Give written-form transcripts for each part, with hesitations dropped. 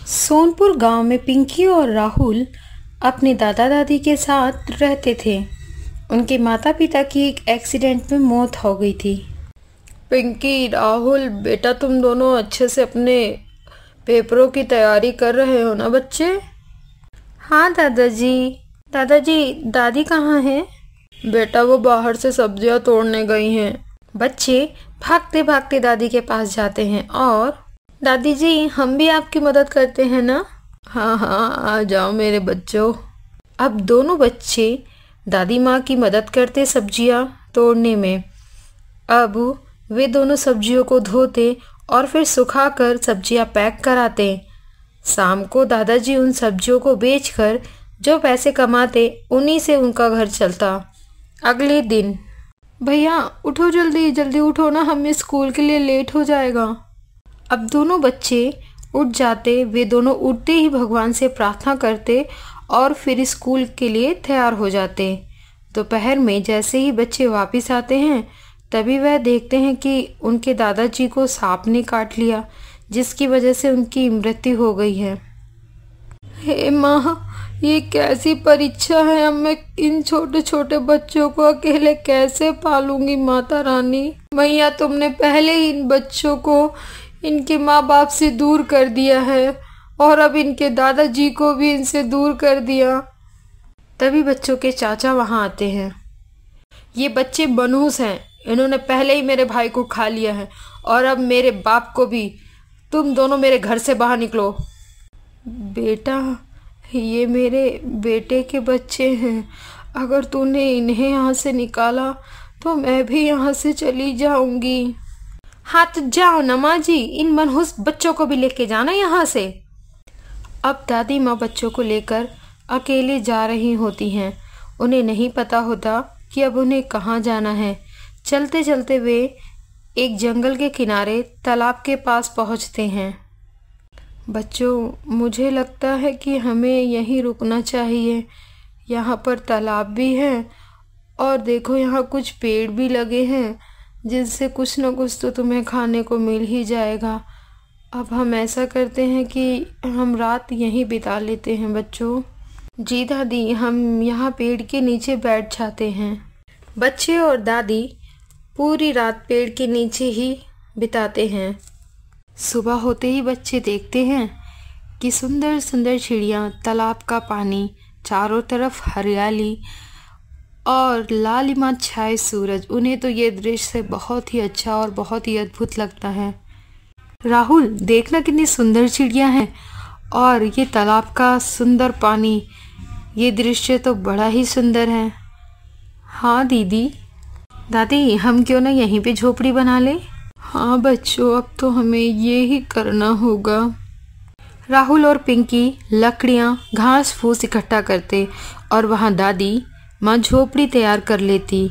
सोनपुर गांव में पिंकी और राहुल अपने दादा दादी के साथ रहते थे। उनके माता पिता की एक एक्सीडेंट में मौत हो गई थी। पिंकी, राहुल, बेटा तुम दोनों अच्छे से अपने पेपरों की तैयारी कर रहे हो ना बच्चे? हाँ दादाजी। दादाजी, दादी कहाँ है? बेटा वो बाहर से सब्जियां तोड़ने गई हैं। बच्चे भागते भागते दादी के पास जाते हैं और दादी जी, हम भी आपकी मदद करते हैं ना? हाँ हाँ, आ जाओ मेरे बच्चों। अब दोनों बच्चे दादी माँ की मदद करते सब्जियां तोड़ने में। अब वे दोनों सब्जियों को धोते और फिर सुखाकर सब्जियां पैक कराते। शाम को दादाजी उन सब्जियों को बेचकर जो पैसे कमाते उन्हीं से उनका घर चलता। अगले दिन, भैया उठो, जल्दी जल्दी उठो ना, हमें स्कूल के लिए लेट हो जाएगा। अब दोनों बच्चे उठ जाते। वे दोनों उठते ही भगवान से प्रार्थना करते और फिर स्कूल के लिए तैयार हो जाते। दोपहर में जैसे ही बच्चे वापस आते हैं तभी वह देखते हैं कि उनके दादाजी को सांप ने काट लिया, जिसकी वजह से उनकी मृत्यु हो गई है। हे माँ, ये कैसी परीक्षा है। अब मैं इन छोटे छोटे बच्चों को अकेले कैसे पालूंगी। माता रानी, मैया तुमने पहले ही इन बच्चों को इनके माँ बाप से दूर कर दिया है और अब इनके दादाजी को भी इनसे दूर कर दिया। तभी बच्चों के चाचा वहाँ आते हैं। ये बच्चे मनहूस हैं, इन्होंने पहले ही मेरे भाई को खा लिया है और अब मेरे बाप को भी। तुम दोनों मेरे घर से बाहर निकलो। बेटा, ये मेरे बेटे के बच्चे हैं। अगर तूने इन्हें यहाँ से निकाला तो मैं भी यहाँ से चली जाऊंगी। हाँ तो जाओ ना माँ जी, इन मनहूस बच्चों को भी लेके जाना यहाँ से। अब दादी माँ बच्चों को लेकर अकेले जा रही होती हैं। उन्हें नहीं पता होता कि अब उन्हें कहाँ जाना है। चलते चलते वे एक जंगल के किनारे तालाब के पास पहुँचते हैं। बच्चों, मुझे लगता है कि हमें यहीं रुकना चाहिए। यहाँ पर तालाब भी है और देखो यहाँ कुछ पेड़ भी लगे हैं जिनसे कुछ न कुछ तो तुम्हें खाने को मिल ही जाएगा। अब हम ऐसा करते हैं कि हम रात यहीं बिता लेते हैं बच्चों। जी दादी, हम यहाँ पेड़ के नीचे बैठ जाते हैं। बच्चे और दादी पूरी रात पेड़ के नीचे ही बिताते हैं। सुबह होते ही बच्चे देखते हैं कि सुंदर सुंदर चिड़ियाँ, तालाब का पानी, चारों तरफ हरियाली और लालिमा छाए सूरज। उन्हें तो ये दृश्य बहुत ही अच्छा और बहुत ही अद्भुत लगता है। राहुल, देखना कितनी सुंदर चिड़ियाँ हैं और ये तालाब का सुंदर पानी। ये दृश्य तो बड़ा ही सुंदर है। हाँ दीदी। दादी, हम क्यों ना यहीं पे झोपड़ी बना ले? हाँ बच्चों, अब तो हमें ये ही करना होगा। राहुल और पिंकी लकड़ियाँ, घास फूस इकट्ठा करते और वहाँ दादी माँ झोपड़ी तैयार कर लेती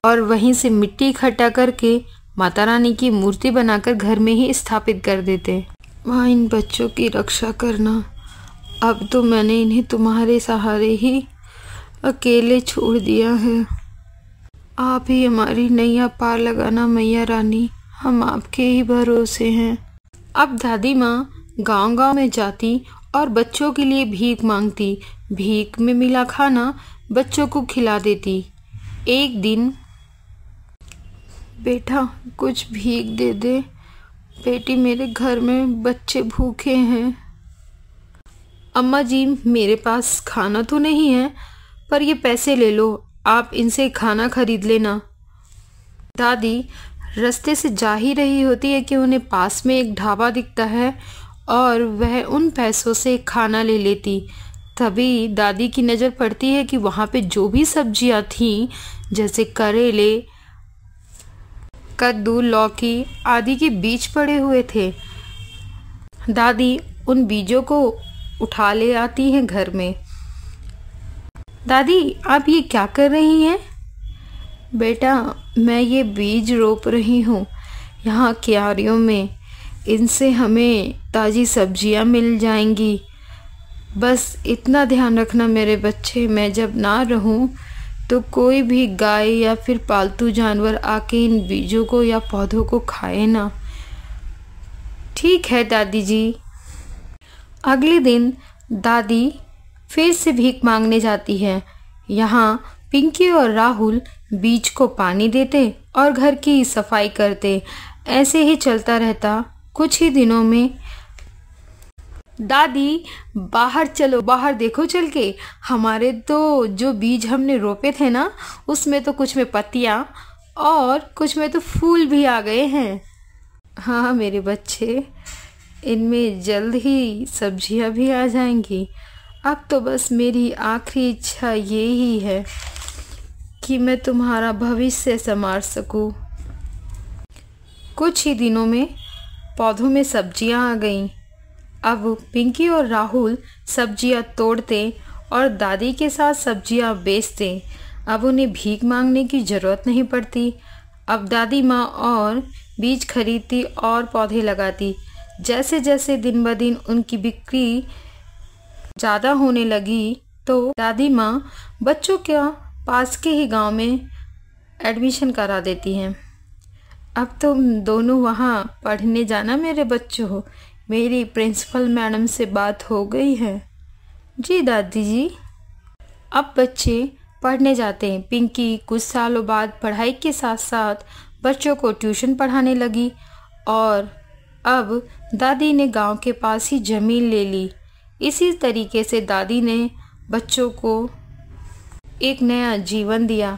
और वहीं से मिट्टी इकट्ठा करके माता रानी की मूर्ति बनाकर घर में ही स्थापित कर देते। माँ, इन बच्चों की रक्षा करना। अब तो मैंने इन्हें तुम्हारे सहारे ही अकेले छोड़ दिया है। आप ही हमारी नैया पार लगाना मैया रानी, हम आपके ही भरोसे हैं। अब दादी माँ गांव गांव में जाती और बच्चों के लिए भीख मांगती। भीख में मिला खाना बच्चों को खिला देती। एक दिन, बेटा कुछ भीख दे दे। बेटी, मेरे घर में बच्चे भूखे हैं। अम्मा जी, मेरे पास खाना तो नहीं है, पर ये पैसे ले लो, आप इनसे खाना खरीद लेना। दादी रास्ते से जा ही रही होती है कि उन्हें पास में एक ढाबा दिखता है और वह उन पैसों से खाना ले लेती। तभी दादी की नज़र पड़ती है कि वहाँ पे जो भी सब्जियाँ थीं, जैसे करेले, कद्दू, लौकी आदि के बीज पड़े हुए थे। दादी उन बीजों को उठा ले आती हैं घर में। दादी, आप ये क्या कर रही हैं? बेटा, मैं ये बीज रोप रही हूँ यहाँ क्यारियों में। इनसे हमें ताज़ी सब्जियाँ मिल जाएंगी। बस इतना ध्यान रखना मेरे बच्चे, मैं जब ना रहूँ तो कोई भी गाय या फिर पालतू जानवर आके इन बीजों को या पौधों को खाए ना। ठीक है दादी जी। अगले दिन दादी फिर से भीख मांगने जाती है। यहाँ पिंकी और राहुल बीज को पानी देते और घर की सफाई करते। ऐसे ही चलता रहता। कुछ ही दिनों में दादी, बाहर चलो, बाहर देखो चल के, हमारे तो जो बीज हमने रोपे थे ना, उसमें तो कुछ में पत्तियाँ और कुछ में तो फूल भी आ गए हैं। हाँ मेरे बच्चे, इनमें जल्द ही सब्जियां भी आ जाएंगी। अब तो बस मेरी आखिरी इच्छा ये ही है कि मैं तुम्हारा भविष्य संवार सकूं। कुछ ही दिनों में पौधों में सब्जियां आ गईं। अब पिंकी और राहुल सब्जियां तोड़ते और दादी के साथ सब्जियां बेचते। अब उन्हें भीख मांगने की ज़रूरत नहीं पड़ती। अब दादी माँ और बीज खरीदती और पौधे लगाती। जैसे जैसे दिन ब दिन उनकी बिक्री ज़्यादा होने लगी तो दादी माँ बच्चों के पास के ही गांव में एडमिशन करा देती हैं। अब तुम दोनों वहाँ पढ़ने जाना मेरे बच्चों। मेरी प्रिंसिपल मैडम से बात हो गई है। जी दादी जी। अब बच्चे पढ़ने जाते हैं। पिंकी कुछ सालों बाद पढ़ाई के साथ साथ बच्चों को ट्यूशन पढ़ाने लगी और अब दादी ने गांव के पास ही ज़मीन ले ली। इसी तरीके से दादी ने बच्चों को एक नया जीवन दिया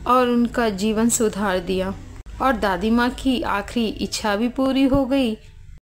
और उनका जीवन सुधार दिया और दादी माँ की आखिरी इच्छा भी पूरी हो गई